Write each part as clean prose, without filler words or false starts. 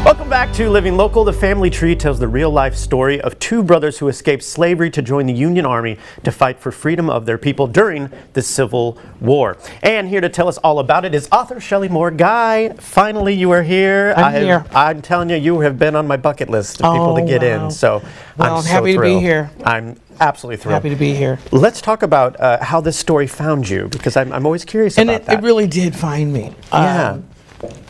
Welcome back to Living Local. The family tree tells the real-life story of two brothers who escaped slavery to join the Union Army to fight for freedom of their people during the Civil War. And here to tell us all about it is author Shellie More Guy. Finally, you are here. I'm telling you, you have been on my bucket list of people to get in. So well, I'm so happy thrilled. To be here. I'm absolutely thrilled. Happy to be here. Let's talk about how this story found you, because I'm always curious about that. It really did find me. Yeah.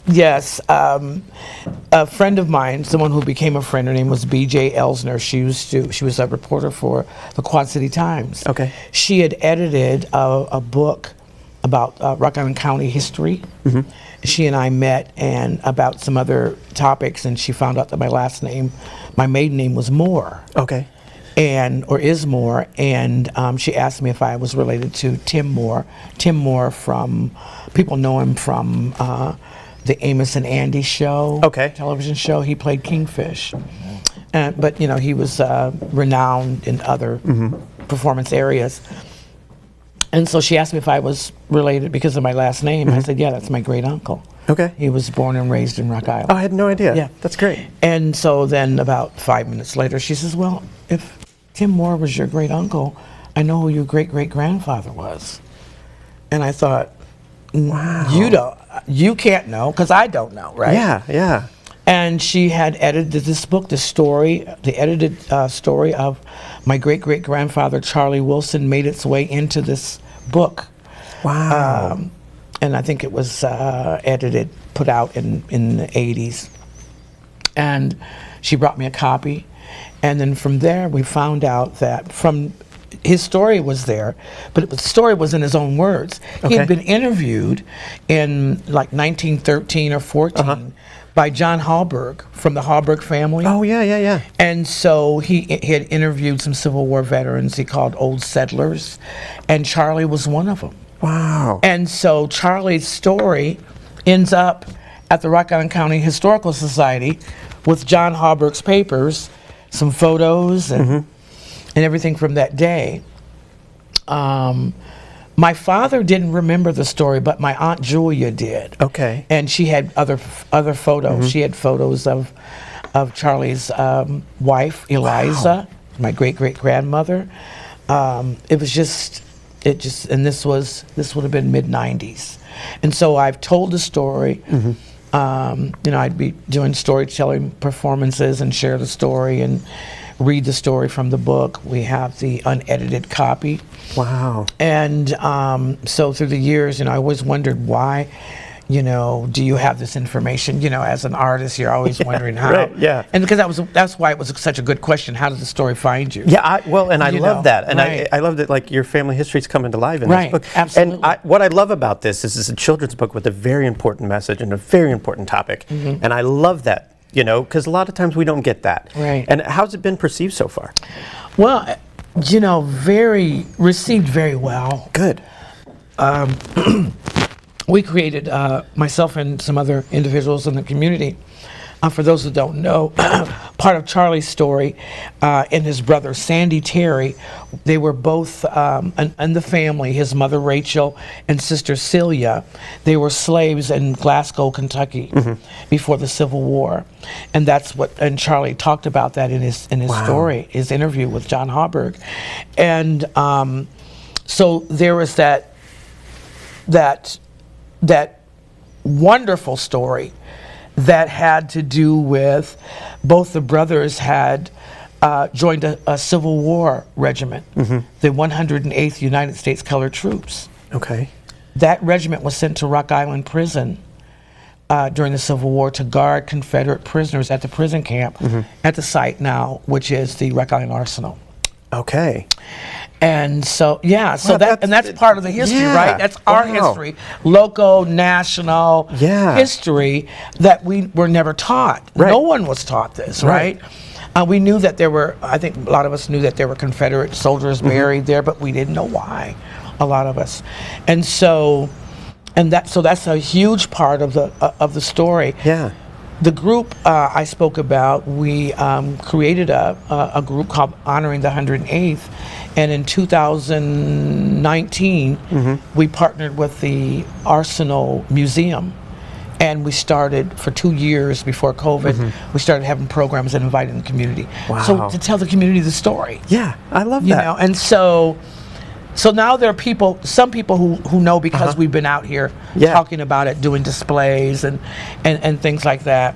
Yes, a friend of mine, someone who became a friend, her name was B.J. Elsner. She was a reporter for the Quad City Times. Okay. She had edited a book about Rock Island County history. Mm-hmm. She and I met and about some other topics, and she found out that my maiden name was Moore. Okay. Or is Moore, and she asked me if I was related to Tim Moore. Tim Moore people know him from the Amos and Andy show, television show. He played Kingfish, but he was renowned in other performance areas. And so she asked me if I was related because of my last name. I said, yeah, that's my great uncle. Okay. He was born and raised in Rock Island. Oh, I had no idea. Yeah, that's great. And so then about 5 minutes later, she says, well, if Tim Moore was your great uncle, I know who your great great grandfather was. And I thought, wow, you can't know because I don't know, right? Yeah, yeah. And she had edited this book, the edited story of my great great grandfather Charlie Wilson made its way into this book. Wow. And I think it was put out in the 80s. And she brought me a copy. And then from there, we found out that his story was there, but the story was in his own words. Okay. He had been interviewed in like 1913 or 14 by John Hallberg from the Hallberg family. Oh, yeah. And so he had interviewed some Civil War veterans he called old settlers, and Charlie was one of them. Wow. And so Charlie's story ends up at the Rock Island County Historical Society with John Hallberg's papers, some photos and everything from that day. My father didn't remember the story, but my Aunt Julia did. Okay. And she had other photos. She had photos of Charlie's wife, Eliza, my great great grandmother. And this would have been mid-90s. And so I've told the story. I'd be doing storytelling performances and share the story and read the story from the book. We have the unedited copy. Wow. And so through the years, I always wondered why, do you have this information? As an artist, you're always wondering how. Right, yeah. And because that's why it was such a good question. How did the story find you? Yeah, I love that. And I love that, like, your family history's coming to life in this book. Absolutely. And what I love about this is it's a children's book with a very important message and a very important topic. And I love that, because a lot of times we don't get that. Right. And how's it been perceived so far? Well, received very well. Good. We created, myself and some other individuals in the community, for those who don't know, part of Charlie's story and his brother Sandy Terry, they were both, and the family, his mother Rachel and sister Celia, they were slaves in Glasgow, Kentucky before the Civil War. And and Charlie talked about that in his story, his interview with John Hallberg. And so there was that wonderful story that had to do with both the brothers had joined a Civil War regiment, the 108th United States Colored Troops. Okay. That regiment was sent to Rock Island Prison during the Civil War to guard Confederate prisoners at the prison camp at the site now, which is the Rock Island Arsenal. Okay. And so, that's part of the history, right? That's our history, local, national history that we were never taught. Right. No one was taught this, right? We knew that I think a lot of us knew that there were Confederate soldiers buried there, but we didn't know why, a lot of us. And so that's a huge part of the story. Yeah. The group I spoke about, we created a group called Honoring the 108th, and in 2019, we partnered with the Arsenal Museum And we started for 2 years before COVID. We started having programs and inviting the community. Wow. So to tell the community the story. Yeah, I love You that. know, and so now there are people, some people who know because we've been out here talking about it, doing displays and things like that.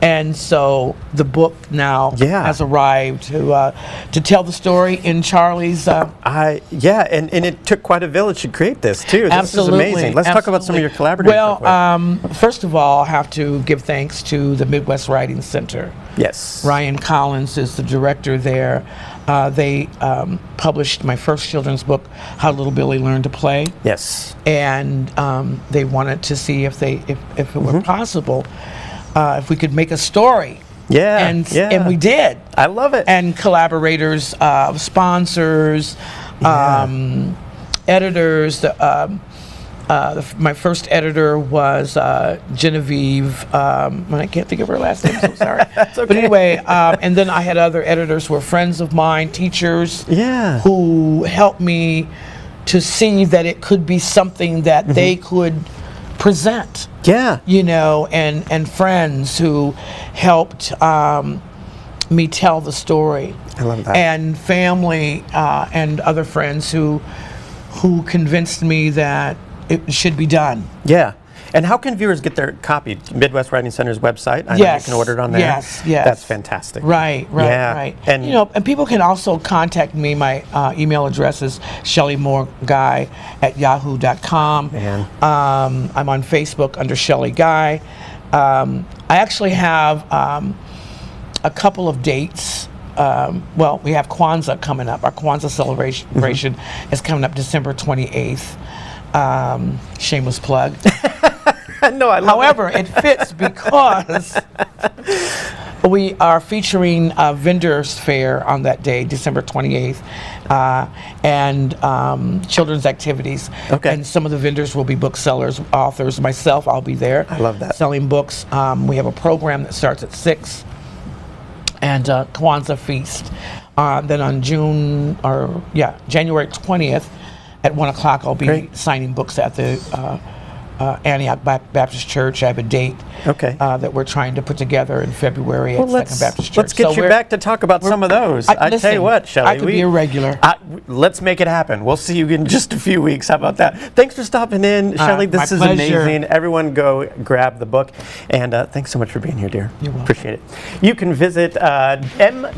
And so the book now has arrived to tell the story in Charlie's. And it took quite a village to create this too. Absolutely, this is amazing. Let's talk about some of your collaborators. Well, first of all, I have to give thanks to the Midwest Writing Center. Yes. Ryan Collins is the director there. They published my first children's book, How Little Billy Learned to Play. Yes. And they wanted to see if it were possible, if we could make a story. Yeah. And we did. I love it. And collaborators, sponsors, editors. My first editor was Genevieve. I can't think of her last name, so sorry. That's okay. But anyway, and then I had other editors who were friends of mine, teachers, who helped me to see that it could be something that they could present. Yeah. You know, and friends who helped me tell the story. I love that. And family and other friends who convinced me that it should be done. Yeah. And how can viewers get their copy? Midwest Writing Center's website? I know you can order it on there. Yes. That's fantastic. Right. And you know, and people can also contact me. My email address is shellymoreguy@yahoo.com. I'm on Facebook under Shellie Guy. I actually have a couple of dates. Well, we have Kwanzaa coming up. Our Kwanzaa celebration is coming up December 28th. Shameless plug. No, I love However, it fits because we are featuring a vendors fair on that day, December 28th, and children's activities. Okay. And some of the vendors will be booksellers, authors. Myself, I'll be there. I love that. Selling books. We have a program that starts at 6, and Kwanzaa feast. Then on January 20th at 1 o'clock, I'll be signing books at the Antioch Baptist Church. I have a date that we're trying to put together in February at Second Baptist Church. Let's get you back to talk about some of those. I tell you what, Shellie. I could be a regular. Let's make it happen. We'll see you in just a few weeks. How about that? Thanks for stopping in, Shellie. This is amazing. Everyone go grab the book. And thanks so much for being here, dear. You're welcome. Appreciate it. You can visit mwcqc.org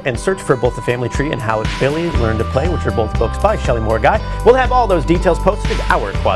and search for both The Family Tree and How Billy Learned to Play, which are both books by Shellie More Guy. We'll have all those details posted at ourquadcities.com.